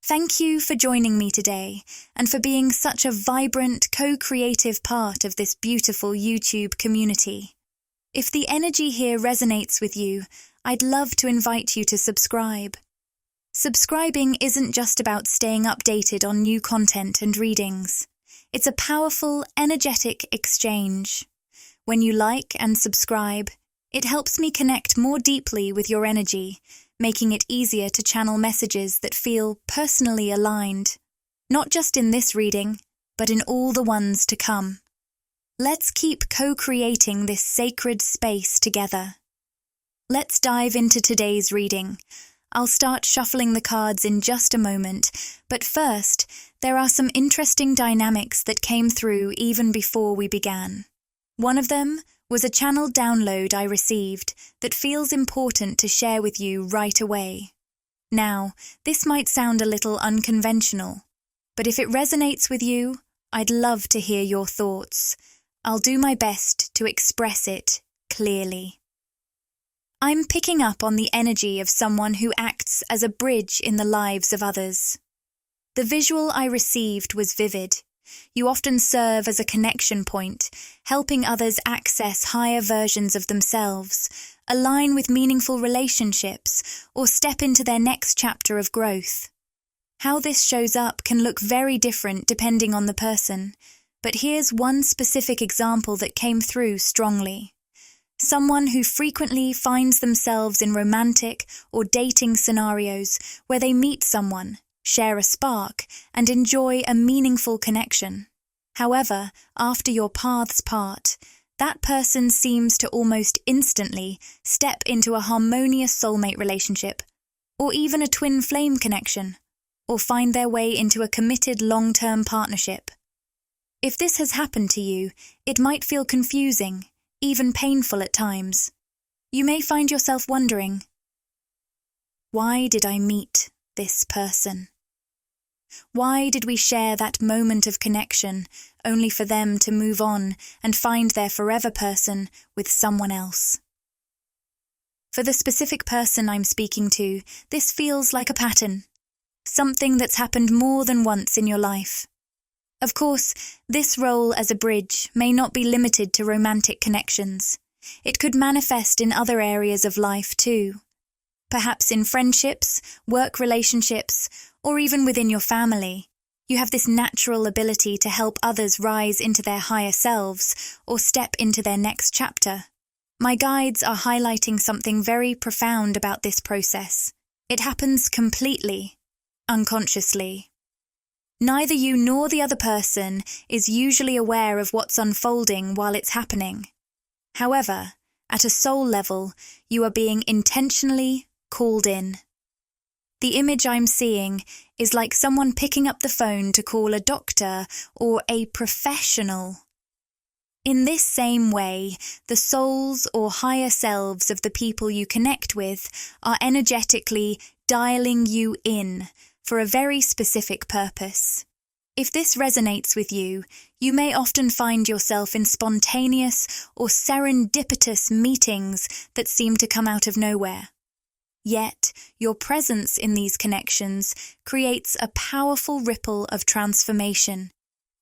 Thank you for joining me today and for being such a vibrant, co-creative part of this beautiful YouTube community. If the energy here resonates with you, I'd love to invite you to subscribe. Subscribing isn't just about staying updated on new content and readings. It's a powerful, energetic exchange. When you like and subscribe, it helps me connect more deeply with your energy, making it easier to channel messages that feel personally aligned, not just in this reading, but in all the ones to come. Let's keep co-creating this sacred space together. Let's dive into today's reading. I'll start shuffling the cards in just a moment, but first, there are some interesting dynamics that came through even before we began. One of them was a channel download I received that feels important to share with you right away. Now, this might sound a little unconventional, but if it resonates with you, I'd love to hear your thoughts. I'll do my best to express it clearly. I'm picking up on the energy of someone who acts as a bridge in the lives of others. The visual I received was vivid. You often serve as a connection point, helping others access higher versions of themselves, align with meaningful relationships, or step into their next chapter of growth. How this shows up can look very different depending on the person, but here's one specific example that came through strongly. Someone who frequently finds themselves in romantic or dating scenarios where they meet someone, share a spark, and enjoy a meaningful connection. However, after your paths part, that person seems to almost instantly step into a harmonious soulmate relationship, or even a twin flame connection, or find their way into a committed long-term partnership. If this has happened to you, it might feel confusing, even painful at times. You may find yourself wondering, why did I meet this person? Why did we share that moment of connection only for them to move on and find their forever person with someone else? For the specific person I'm speaking to, this feels like a pattern, something that's happened more than once in your life. Of course, this role as a bridge may not be limited to romantic connections. It could manifest in other areas of life too. Perhaps in friendships, work relationships, or even within your family. You have this natural ability to help others rise into their higher selves or step into their next chapter. My guides are highlighting something very profound about this process. It happens completely, unconsciously. Neither you nor the other person is usually aware of what's unfolding while it's happening. However, at a soul level, you are being intentionally called in. The image I'm seeing is like someone picking up the phone to call a doctor or a professional. In this same way, the souls or higher selves of the people you connect with are energetically dialing you in for a very specific purpose. If this resonates with you, you may often find yourself in spontaneous or serendipitous meetings that seem to come out of nowhere. Yet, your presence in these connections creates a powerful ripple of transformation.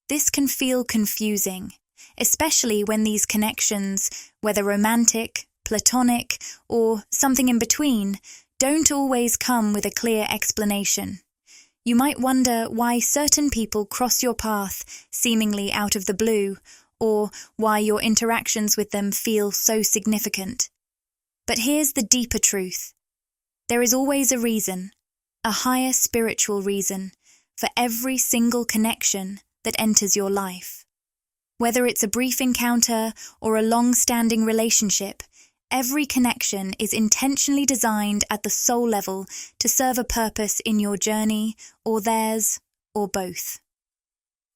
This can feel confusing, especially when these connections, whether romantic, platonic, or something in between, don't always come with a clear explanation. You might wonder why certain people cross your path seemingly out of the blue, or why your interactions with them feel so significant. But here's the deeper truth. There is always a reason, a higher spiritual reason, for every single connection that enters your life. Whether it's a brief encounter or a long-standing relationship, every connection is intentionally designed at the soul level to serve a purpose in your journey, or theirs, or both.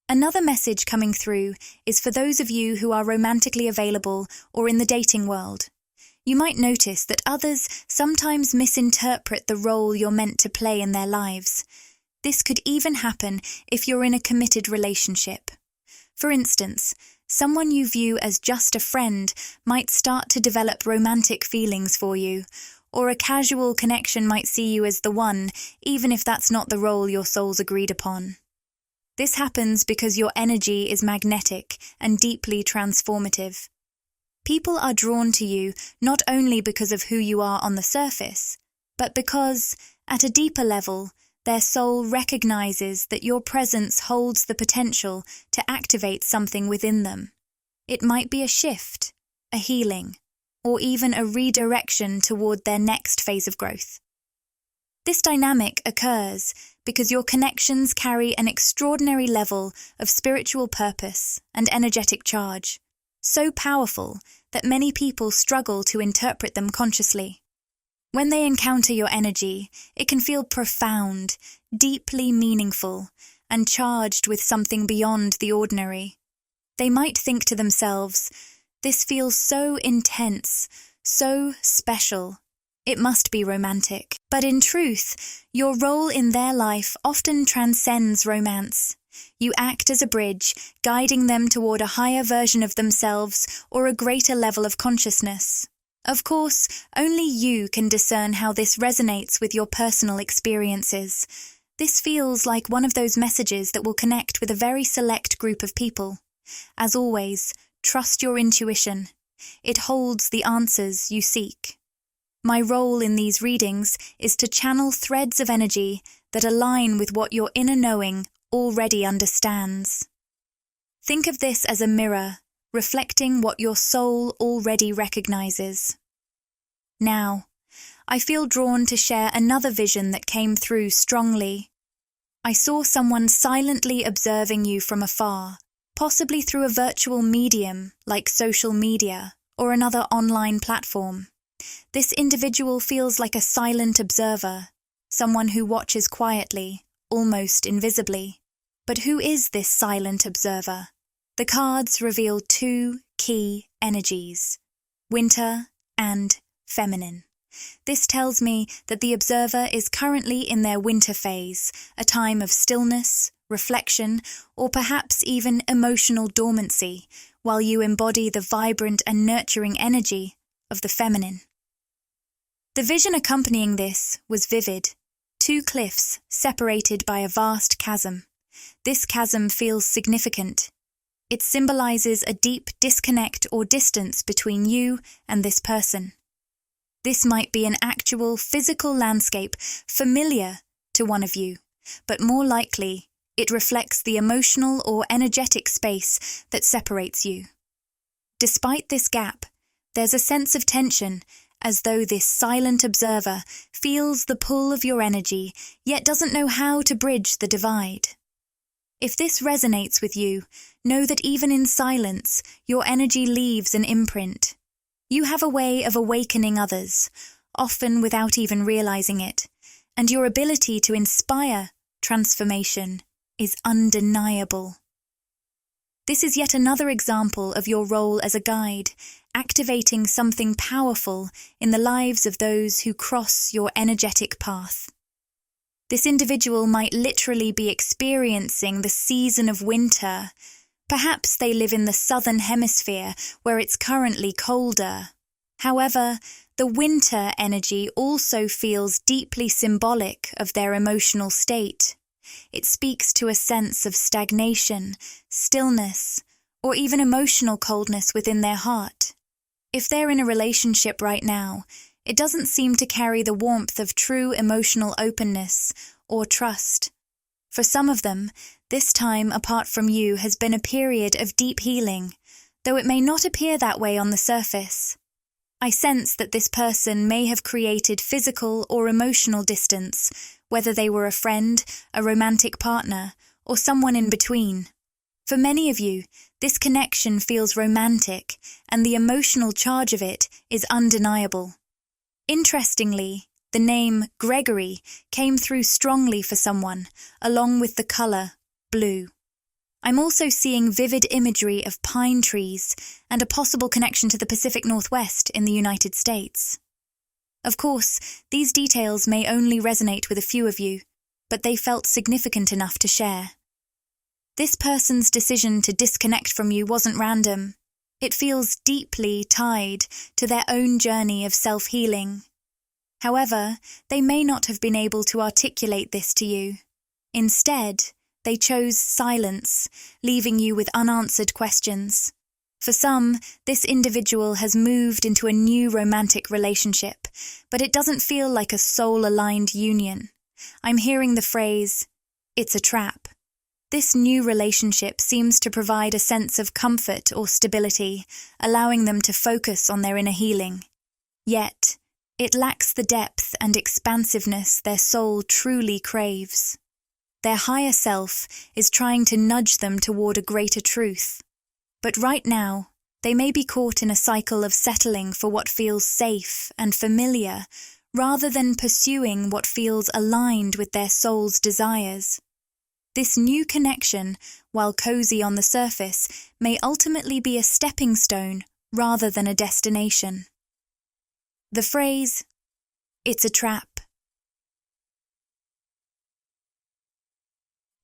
Another message coming through is for those of you who are romantically available or in the dating world. You might notice that others sometimes misinterpret the role you're meant to play in their lives. This could even happen if you're in a committed relationship. For instance, someone you view as just a friend might start to develop romantic feelings for you, or a casual connection might see you as the one, even if that's not the role your souls agreed upon. This happens because your energy is magnetic and deeply transformative. People are drawn to you not only because of who you are on the surface, but because, at a deeper level, their soul recognizes that your presence holds the potential to activate something within them. It might be a shift, a healing, or even a redirection toward their next phase of growth. This dynamic occurs because your connections carry an extraordinary level of spiritual purpose and energetic charge, so powerful that many people struggle to interpret them consciously. When they encounter your energy, it can feel profound, deeply meaningful, and charged with something beyond the ordinary. They might think to themselves, "This feels so intense, so special. It must be romantic." But in truth, your role in their life often transcends romance. You act as a bridge, guiding them toward a higher version of themselves or a greater level of consciousness. Of course, only you can discern how this resonates with your personal experiences. This feels like one of those messages that will connect with a very select group of people. As always, trust your intuition. It holds the answers you seek. My role in these readings is to channel threads of energy that align with what your inner knowing already understands. Think of this as a mirror, reflecting what your soul already recognizes. Now, I feel drawn to share another vision that came through strongly. I saw someone silently observing you from afar, possibly through a virtual medium like social media or another online platform. This individual feels like a silent observer, someone who watches quietly, almost invisibly. But who is this silent observer? The cards reveal two key energies: winter and feminine. This tells me that the observer is currently in their winter phase, a time of stillness, reflection, or perhaps even emotional dormancy, while you embody the vibrant and nurturing energy of the feminine. The vision accompanying this was vivid: two cliffs separated by a vast chasm. This chasm feels significant. It symbolizes a deep disconnect or distance between you and this person. This might be an actual physical landscape familiar to one of you, but more likely, it reflects the emotional or energetic space that separates you. Despite this gap, there's a sense of tension, as though this silent observer feels the pull of your energy, yet doesn't know how to bridge the divide. If this resonates with you, know that even in silence, your energy leaves an imprint. You have a way of awakening others, often without even realizing it, and your ability to inspire transformation is undeniable. This is yet another example of your role as a guide, activating something powerful in the lives of those who cross your energetic path. This individual might literally be experiencing the season of winter. Perhaps they live in the southern hemisphere where it's currently colder. However, the winter energy also feels deeply symbolic of their emotional state. It speaks to a sense of stagnation, stillness, or even emotional coldness within their heart. If they're in a relationship right now, it doesn't seem to carry the warmth of true emotional openness or trust. For some of them, this time apart from you has been a period of deep healing, though it may not appear that way on the surface. I sense that this person may have created physical or emotional distance, whether they were a friend, a romantic partner, or someone in between. For many of you, this connection feels romantic, and the emotional charge of it is undeniable. Interestingly, the name Gregory came through strongly for someone, along with the color blue. I'm also seeing vivid imagery of pine trees and a possible connection to the Pacific Northwest in the United States. Of course, these details may only resonate with a few of you, but they felt significant enough to share. This person's decision to disconnect from you wasn't random. It feels deeply tied to their own journey of self-healing. However, they may not have been able to articulate this to you. Instead, they chose silence, leaving you with unanswered questions. For some, this individual has moved into a new romantic relationship, but it doesn't feel like a soul-aligned union. I'm hearing the phrase, "It's a trap." This new relationship seems to provide a sense of comfort or stability, allowing them to focus on their inner healing. Yet, it lacks the depth and expansiveness their soul truly craves. Their higher self is trying to nudge them toward a greater truth. But right now, they may be caught in a cycle of settling for what feels safe and familiar, rather than pursuing what feels aligned with their soul's desires. This new connection, while cozy on the surface, may ultimately be a stepping stone rather than a destination. The phrase, "It's a trap,"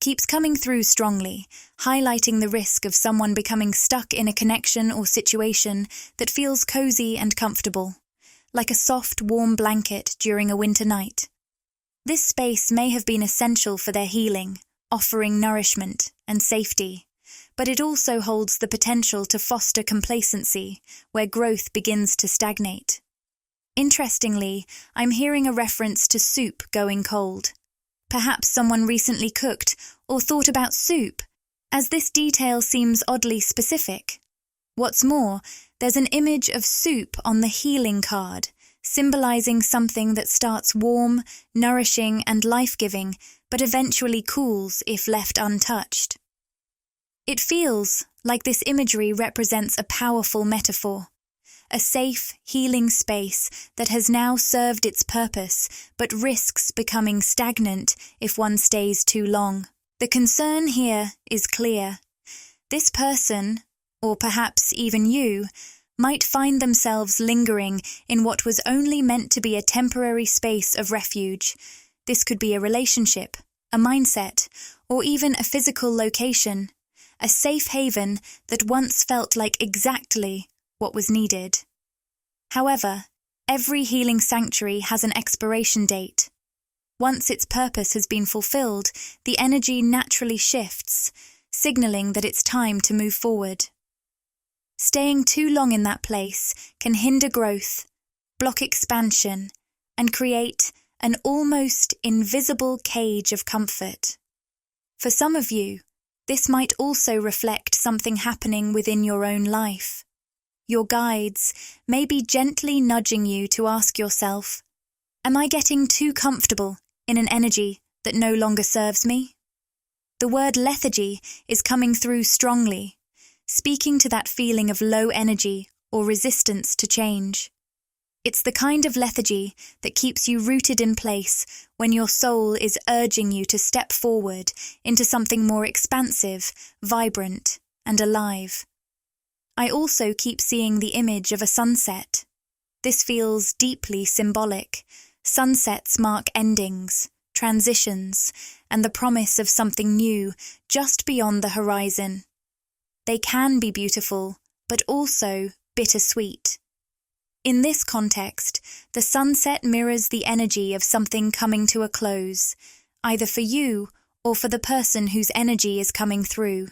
keeps coming through strongly, highlighting the risk of someone becoming stuck in a connection or situation that feels cozy and comfortable, like a soft, warm blanket during a winter night. This space may have been essential for their healing, offering nourishment and safety, but it also holds the potential to foster complacency, where growth begins to stagnate. Interestingly, I'm hearing a reference to soup going cold. Perhaps someone recently cooked or thought about soup, as this detail seems oddly specific. What's more, there's an image of soup on the healing card, symbolizing something that starts warm, nourishing, and life-giving, but eventually cools if left untouched. It feels like this imagery represents a powerful metaphor. A safe, healing space that has now served its purpose, but risks becoming stagnant if one stays too long. The concern here is clear. This person, or perhaps even you, might find themselves lingering in what was only meant to be a temporary space of refuge. This could be a relationship, a mindset, or even a physical location, a safe haven that once felt like exactly what was needed. However, every healing sanctuary has an expiration date. Once its purpose has been fulfilled, the energy naturally shifts, signaling that it's time to move forward. Staying too long in that place can hinder growth, block expansion, and create an almost invisible cage of comfort. For some of you, this might also reflect something happening within your own life. Your guides may be gently nudging you to ask yourself, "Am I getting too comfortable in an energy that no longer serves me?" The word lethargy is coming through strongly, speaking to that feeling of low energy or resistance to change. It's the kind of lethargy that keeps you rooted in place when your soul is urging you to step forward into something more expansive, vibrant, and alive. I also keep seeing the image of a sunset. This feels deeply symbolic. Sunsets mark endings, transitions, and the promise of something new just beyond the horizon. They can be beautiful, but also bittersweet. In this context, the sunset mirrors the energy of something coming to a close, either for you or for the person whose energy is coming through.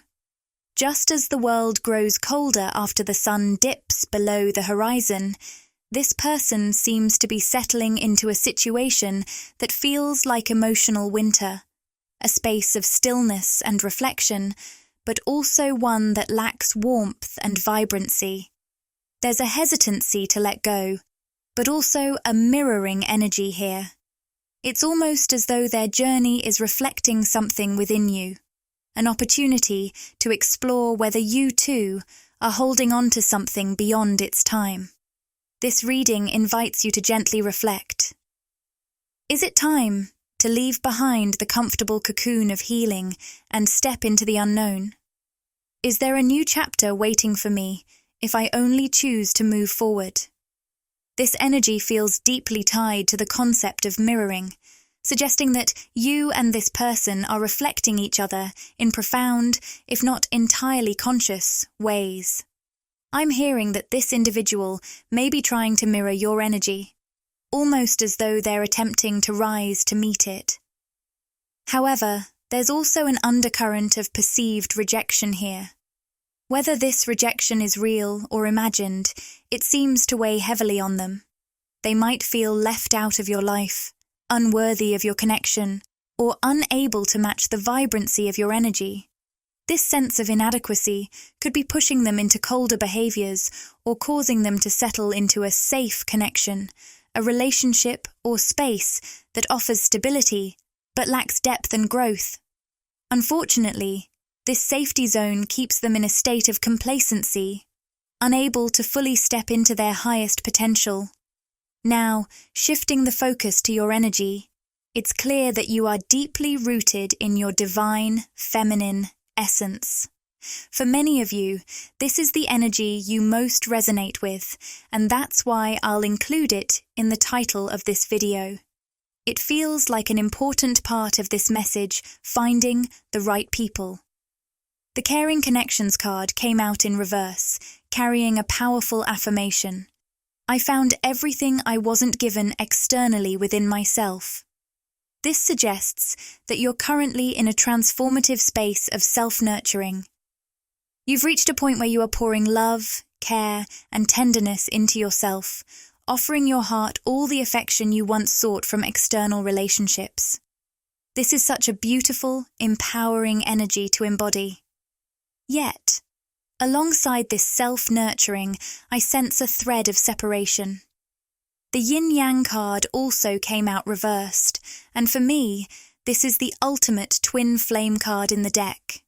Just as the world grows colder after the sun dips below the horizon, this person seems to be settling into a situation that feels like emotional winter, a space of stillness and reflection, but also one that lacks warmth and vibrancy. There's a hesitancy to let go, but also a mirroring energy here. It's almost as though their journey is reflecting something within you, an opportunity to explore whether you too are holding on to something beyond its time. This reading invites you to gently reflect. Is it time to leave behind the comfortable cocoon of healing and step into the unknown? Is there a new chapter waiting for me if I only choose to move forward? This energy feels deeply tied to the concept of mirroring, suggesting that you and this person are reflecting each other in profound, if not entirely conscious, ways. I'm hearing that this individual may be trying to mirror your energy. almost as though they're attempting to rise to meet it. However, there's also an undercurrent of perceived rejection here. Whether this rejection is real or imagined, it seems to weigh heavily on them. They might feel left out of your life, unworthy of your connection, or unable to match the vibrancy of your energy. This sense of inadequacy could be pushing them into colder behaviors or causing them to settle into a safe connection, a relationship or space that offers stability but lacks depth and growth. Unfortunately, this safety zone keeps them in a state of complacency, unable to fully step into their highest potential. Now, shifting the focus to your energy, it's clear that you are deeply rooted in your divine, feminine essence. For many of you, this is the energy you most resonate with, and that's why I'll include it in the title of this video. It feels like an important part of this message, finding the right people. The Caring Connections card came out in reverse, carrying a powerful affirmation. I found everything I wasn't given externally within myself. This suggests that you're currently in a transformative space of self-nurturing. You've reached a point where you are pouring love, care, and tenderness into yourself, offering your heart all the affection you once sought from external relationships. This is such a beautiful, empowering energy to embody. Yet, alongside this self-nurturing, I sense a thread of separation. The yin-yang card also came out reversed, and for me, this is the ultimate twin flame card in the deck.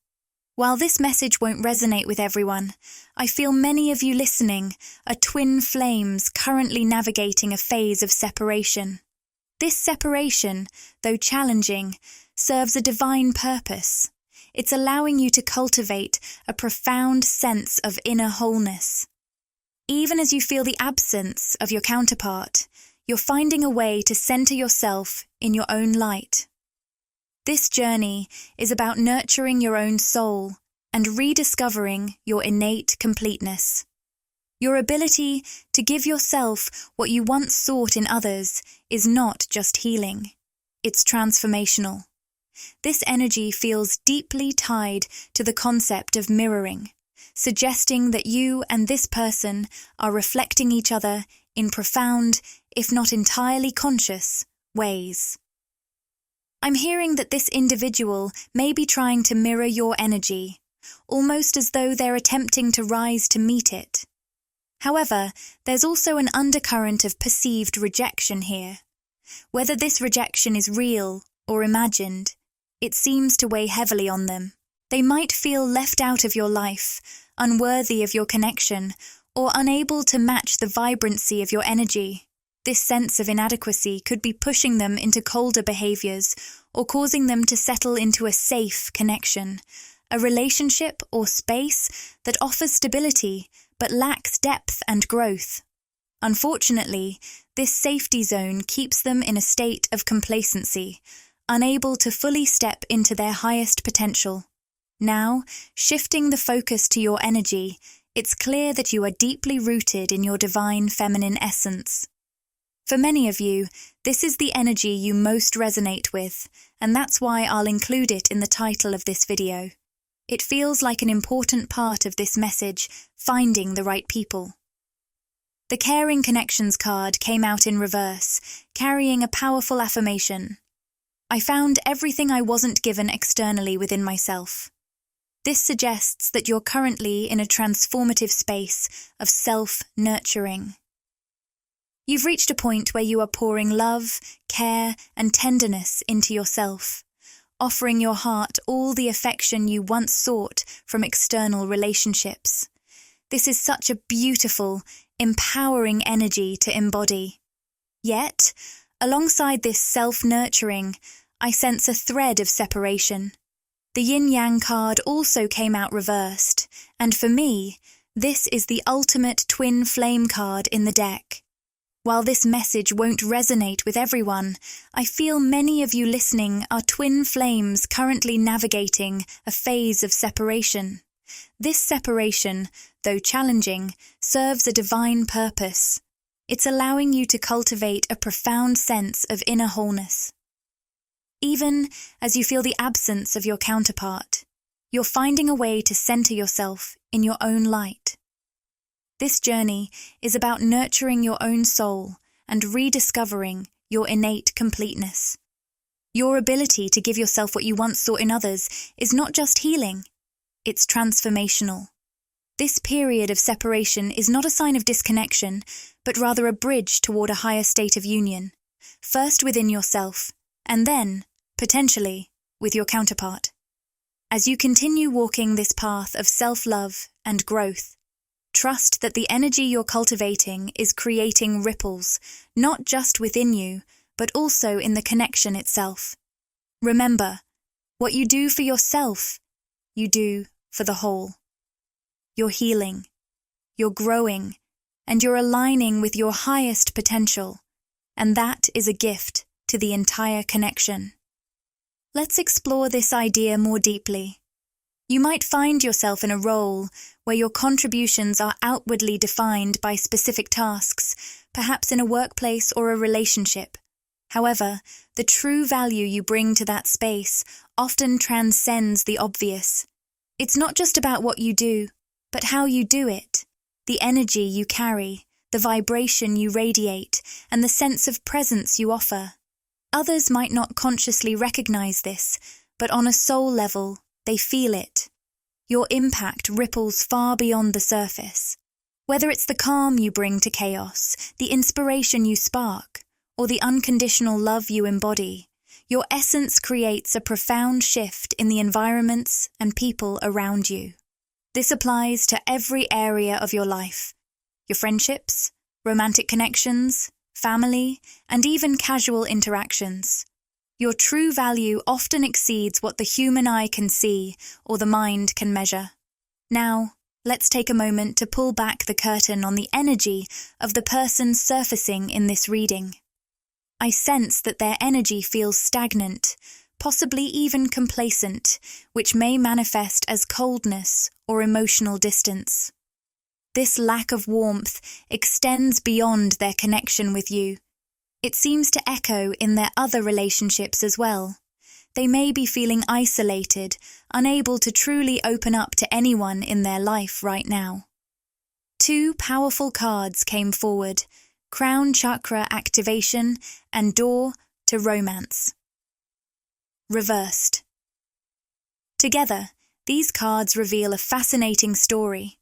While this message won't resonate with everyone, I feel many of you listening are twin flames currently navigating a phase of separation. This separation, though challenging, serves a divine purpose. It's allowing you to cultivate a profound sense of inner wholeness. Even as you feel the absence of your counterpart, you're finding a way to center yourself in your own light. This journey is about nurturing your own soul and rediscovering your innate completeness. Your ability to give yourself what you once sought in others is not just healing, it's transformational. This energy feels deeply tied to the concept of mirroring, suggesting that you and this person are reflecting each other in profound, if not entirely conscious, ways. I'm hearing that this individual may be trying to mirror your energy, almost as though they're attempting to rise to meet it. However, there's also an undercurrent of perceived rejection here. Whether this rejection is real or imagined, it seems to weigh heavily on them. They might feel left out of your life, unworthy of your connection, or unable to match the vibrancy of your energy. This sense of inadequacy could be pushing them into colder behaviors or causing them to settle into a safe connection, a relationship or space that offers stability but lacks depth and growth. Unfortunately, this safety zone keeps them in a state of complacency, unable to fully step into their highest potential. Now, shifting the focus to your energy, it's clear that you are deeply rooted in your divine feminine essence. For many of you, this is the energy you most resonate with, and that's why I'll include it in the title of this video. It feels like an important part of this message, finding the right people. The Caring Connections card came out in reverse, carrying a powerful affirmation. I found everything I wasn't given externally within myself. This suggests that you're currently in a transformative space of self-nurturing. You've reached a point where you are pouring love, care, and tenderness into yourself, offering your heart all the affection you once sought from external relationships. This is such a beautiful, empowering energy to embody. Yet, alongside this self-nurturing, I sense a thread of separation. The yin-yang card also came out reversed, and for me, this is the ultimate twin flame card in the deck. While this message won't resonate with everyone, I feel many of you listening are twin flames currently navigating a phase of separation. This separation, though challenging, serves a divine purpose. It's allowing you to cultivate a profound sense of inner wholeness. Even as you feel the absence of your counterpart, you're finding a way to center yourself in your own light. This journey is about nurturing your own soul and rediscovering your innate completeness. Your ability to give yourself what you once sought in others is not just healing, it's transformational. This period of separation is not a sign of disconnection, but rather a bridge toward a higher state of union, first within yourself, and then, potentially, with your counterpart. As you continue walking this path of self-love and growth, trust that the energy you're cultivating is creating ripples, not just within you, but also in the connection itself. Remember, what you do for yourself, you do for the whole. You're healing, you're growing, and you're aligning with your highest potential, and that is a gift to the entire connection. Let's explore this idea more deeply. You might find yourself in a role where your contributions are outwardly defined by specific tasks, perhaps in a workplace or a relationship. However, the true value you bring to that space often transcends the obvious. It's not just about what you do, but how you do it, the energy you carry, the vibration you radiate, and the sense of presence you offer. Others might not consciously recognize this, but on a soul level, they feel it. Your impact ripples far beyond the surface. Whether it's the calm you bring to chaos, the inspiration you spark, or the unconditional love you embody, your essence creates a profound shift in the environments and people around you. This applies to every area of your life, your friendships, romantic connections, family, and even casual interactions. Your true value often exceeds what the human eye can see or the mind can measure. Now, let's take a moment to pull back the curtain on the energy of the person surfacing in this reading. I sense that their energy feels stagnant, possibly even complacent, which may manifest as coldness or emotional distance. This lack of warmth extends beyond their connection with you. It seems to echo in their other relationships as well. They may be feeling isolated, unable to truly open up to anyone in their life right now. Two powerful cards came forward: Crown Chakra Activation and Door to Romance. Reversed. Together, these cards reveal a fascinating story.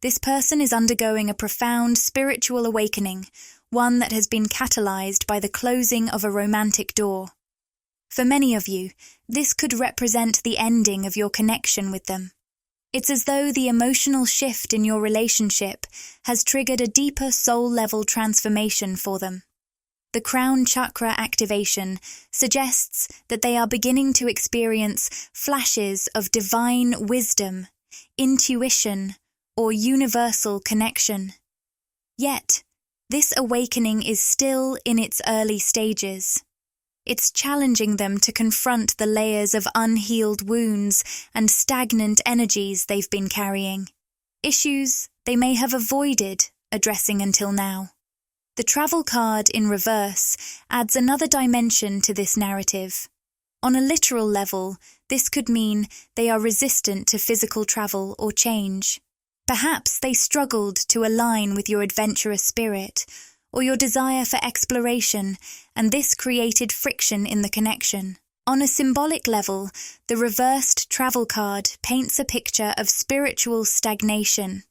This person is undergoing a profound spiritual awakening, one that has been catalyzed by the closing of a romantic door. For many of you, this could represent the ending of your connection with them. It's as though the emotional shift in your relationship has triggered a deeper soul-level transformation for them. The crown chakra activation suggests that they are beginning to experience flashes of divine wisdom, intuition, or universal connection. Yet, this awakening is still in its early stages. It's challenging them to confront the layers of unhealed wounds and stagnant energies they've been carrying, issues they may have avoided addressing until now. The travel card in reverse adds another dimension to this narrative. On a literal level, this could mean they are resistant to physical travel or change. Perhaps they struggled to align with your adventurous spirit or your desire for exploration, and this created friction in the connection. On a symbolic level, the reversed travel card paints a picture of spiritual stagnation.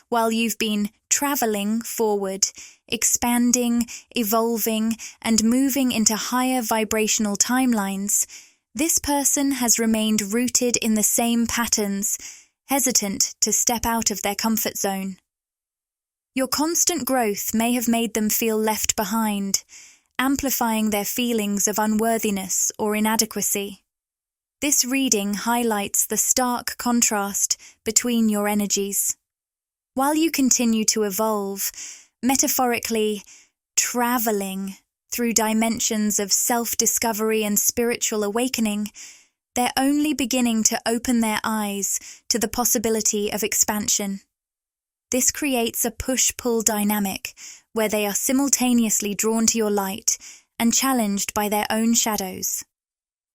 While you've been traveling forward, expanding, evolving, and moving into higher vibrational timelines, this person has remained rooted in the same patterns, hesitant to step out of their comfort zone. Your constant growth may have made them feel left behind, amplifying their feelings of unworthiness or inadequacy. This reading highlights the stark contrast between your energies. While you continue to evolve, metaphorically traveling through dimensions of self-discovery and spiritual awakening, they're only beginning to open their eyes to the possibility of expansion. This creates a push-pull dynamic where they are simultaneously drawn to your light and challenged by their own shadows.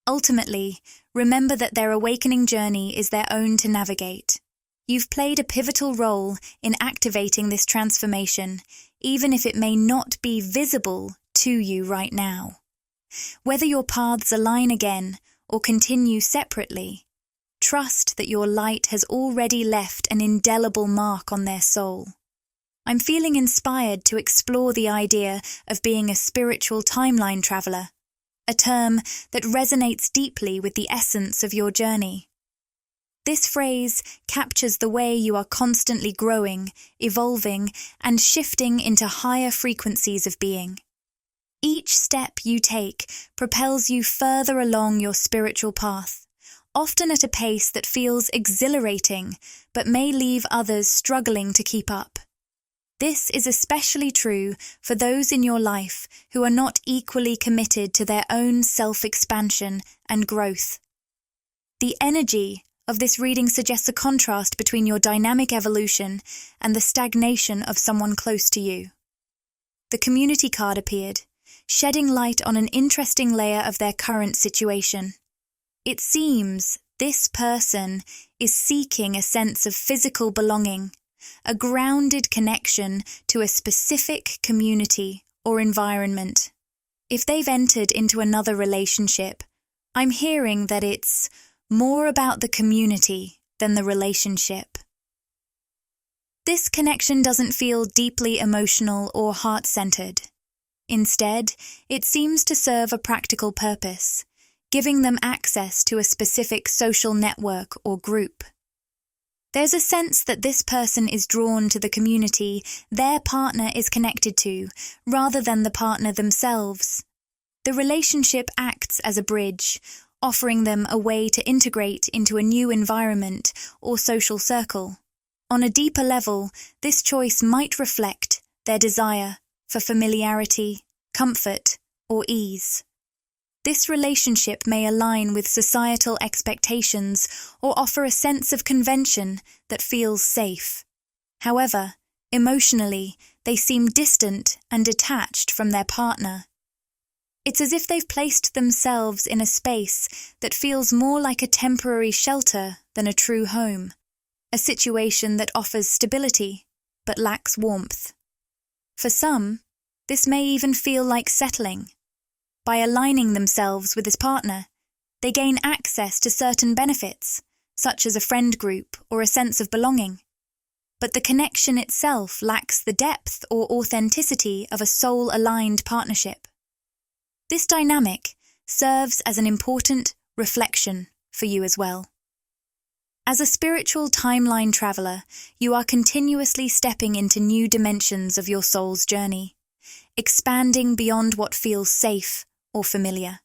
Ultimately, remember that their awakening journey is their own to navigate. You've played a pivotal role in activating this transformation, even if it may not be visible to you right now. Whether your paths align again or continue separately, trust that your light has already left an indelible mark on their soul. I'm feeling inspired to explore the idea of being a spiritual timeline traveler, a term that resonates deeply with the essence of your journey. This phrase captures the way you are constantly growing, evolving, and shifting into higher frequencies of being. Each step you take propels you further along your spiritual path, often at a pace that feels exhilarating but may leave others struggling to keep up. This is especially true for those in your life who are not equally committed to their own self-expansion and growth. The energy of this reading suggests a contrast between your dynamic evolution and the stagnation of someone close to you. The community card appeared, shedding light on an interesting layer of their current situation. It seems this person is seeking a sense of physical belonging, a grounded connection to a specific community or environment. If they've entered into another relationship, I'm hearing that it's more about the community than the relationship. This connection doesn't feel deeply emotional or heart-centered. Instead, it seems to serve a practical purpose, giving them access to a specific social network or group. There's a sense that this person is drawn to the community their partner is connected to, rather than the partner themselves. The relationship acts as a bridge, offering them a way to integrate into a new environment or social circle. On a deeper level, this choice might reflect their desire for familiarity, comfort, or ease. This relationship may align with societal expectations or offer a sense of convention that feels safe. However, emotionally, they seem distant and detached from their partner. It's as if they've placed themselves in a space that feels more like a temporary shelter than a true home, a situation that offers stability but lacks warmth. For some, this may even feel like settling. By aligning themselves with this partner, they gain access to certain benefits, such as a friend group or a sense of belonging. But the connection itself lacks the depth or authenticity of a soul-aligned partnership. This dynamic serves as an important reflection for you as well. As a spiritual timeline traveler, you are continuously stepping into new dimensions of your soul's journey, expanding beyond what feels safe or familiar.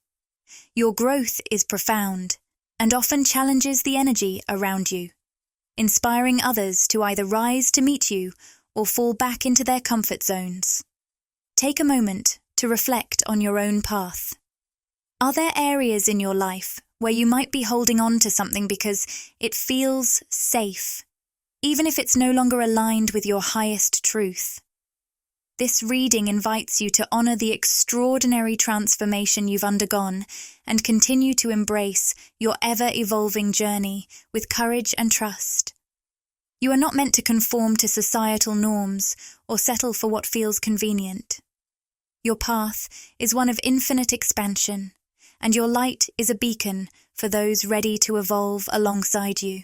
Your growth is profound and often challenges the energy around you, inspiring others to either rise to meet you or fall back into their comfort zones. Take a moment to reflect on your own path. Are there areas in your life where you might be holding on to something because it feels safe, even if it's no longer aligned with your highest truth? This reading invites you to honor the extraordinary transformation you've undergone and continue to embrace your ever-evolving journey with courage and trust. You are not meant to conform to societal norms or settle for what feels convenient. Your path is one of infinite expansion, and your light is a beacon for those ready to evolve alongside you.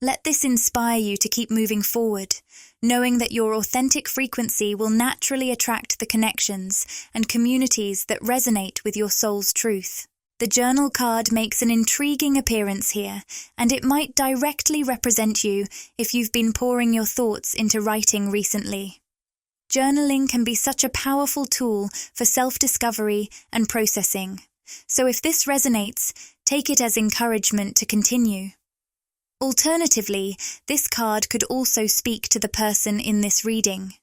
Let this inspire you to keep moving forward, knowing that your authentic frequency will naturally attract the connections and communities that resonate with your soul's truth. The journal card makes an intriguing appearance here, and it might directly represent you if you've been pouring your thoughts into writing recently. Journaling can be such a powerful tool for self-discovery and processing, so if this resonates, take it as encouragement to continue. Alternatively, this card could also speak to the person in this reading.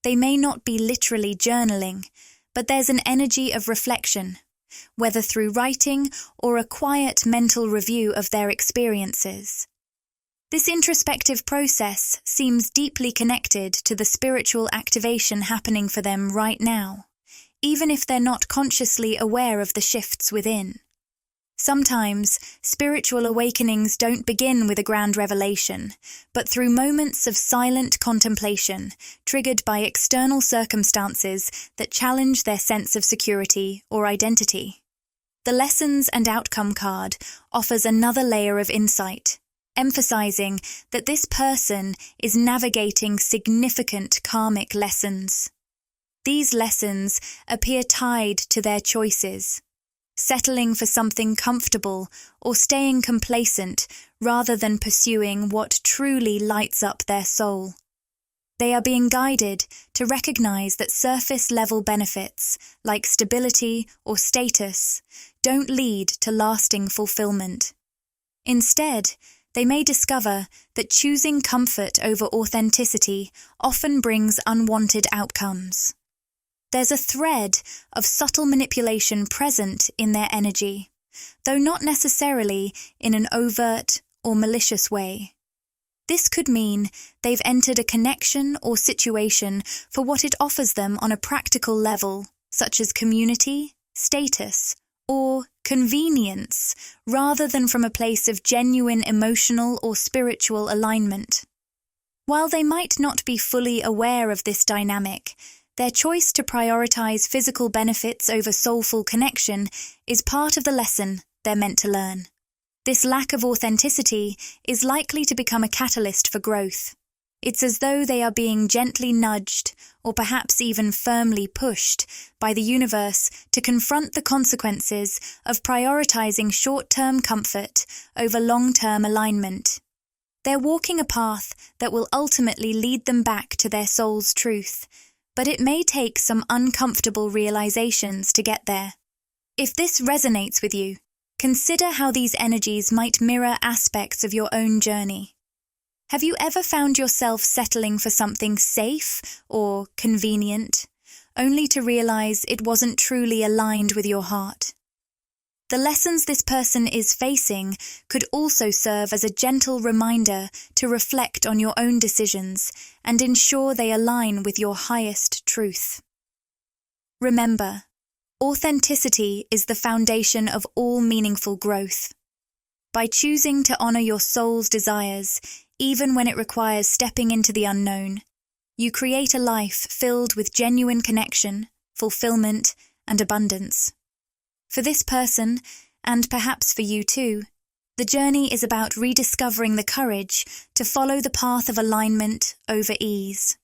They may not be literally journaling, but there's an energy of reflection, whether through writing or a quiet mental review of their experiences. This introspective process seems deeply connected to the spiritual activation happening for them right now, even if they're not consciously aware of the shifts within. Sometimes, spiritual awakenings don't begin with a grand revelation, but through moments of silent contemplation, triggered by external circumstances that challenge their sense of security or identity. The Lessons and Outcome card offers another layer of insight, emphasizing that this person is navigating significant karmic lessons. These lessons appear tied to their choices, settling for something comfortable or staying complacent rather than pursuing what truly lights up their soul. They are being guided to recognize that surface-level benefits, like stability or status, don't lead to lasting fulfillment. Instead, they may discover that choosing comfort over authenticity often brings unwanted outcomes. There's a thread of subtle manipulation present in their energy, though not necessarily in an overt or malicious way. This could mean they've entered a connection or situation for what it offers them on a practical level, such as community, status, or convenience, rather than from a place of genuine emotional or spiritual alignment. While they might not be fully aware of this dynamic, their choice to prioritize physical benefits over soulful connection is part of the lesson they're meant to learn. This lack of authenticity is likely to become a catalyst for growth. It's as though they are being gently nudged, or perhaps even firmly pushed, by the universe to confront the consequences of prioritizing short-term comfort over long-term alignment. They're walking a path that will ultimately lead them back to their soul's truth, but it may take some uncomfortable realizations to get there. If this resonates with you, consider how these energies might mirror aspects of your own journey. Have you ever found yourself settling for something safe or convenient, only to realize it wasn't truly aligned with your heart? The lessons this person is facing could also serve as a gentle reminder to reflect on your own decisions and ensure they align with your highest truth. Remember, authenticity is the foundation of all meaningful growth. By choosing to honor your soul's desires, even when it requires stepping into the unknown, you create a life filled with genuine connection, fulfillment, and abundance. For this person, and perhaps for you too, the journey is about rediscovering the courage to follow the path of alignment over ease.